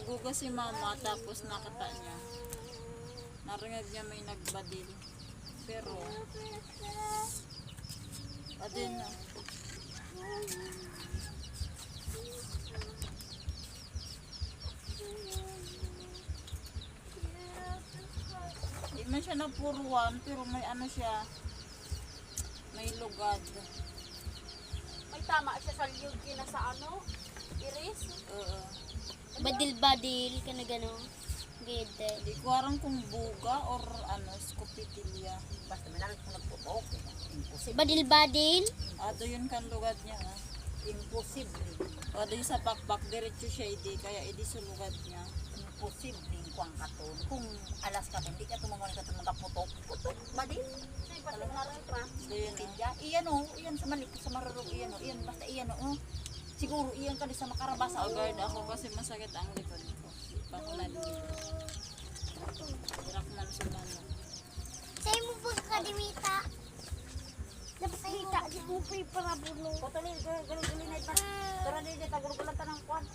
Naghugas si mama tapos nakita niya. Narinig niya may nagbadil. Pero, adin na. Hindi man siya napuruan, pero may ano siya, may lugad. May tama siya sa lyugi na sa ano? Iris? Oo. Badil-badil ka na gano'n. Gede. Hindi ko aram kung buga or ano, scopetilya. Basta may narin kung nagputok. Imposible. Badil-badil. Ato yun kan lugad niya ha. Imposible. O doon sa pakpak, diretso siya hindi, kaya hindi sa lugad niya. Imposible kuang katon. Kung alas ka, hindi ka tumaman ka nagputok. Putok ba din? Siya pati narin pa. So yun ha. Tidya. Iyan o. Iyan sa malik. Sa marurog. Iyan o. Iyan. Basta iyan o. Siguro iyan ka din sa makarabasa. Agad ako kasi masakit ang likod ko. Di pa ako nalilito. Hirap man sumano. Sa'yo mo po kadimita. Dapat sa'yo mo. Di mo pa para bulo. Patuloy. Galing-galing na ito. Tara din dito. Tagulo-gulan ta ng kwan.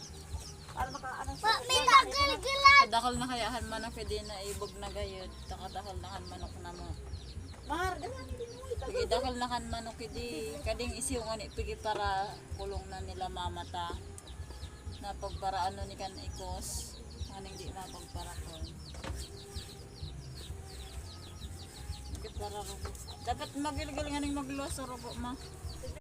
Para makaano Pa, may tagal-galan. Kadakal na kayahan manok pwede na ibog na gayod. Takadakal na kan manok na mo. Mahar. Ganyan din mo. Pigi dakal na kan manok hindi kading isiungan pigi para kulong na nila mamata. Na pagpara ano ni kan ikos. Kaning di mapagpara ko. Para robo. Dapat magiling-galing aning magluwas sa robo ma.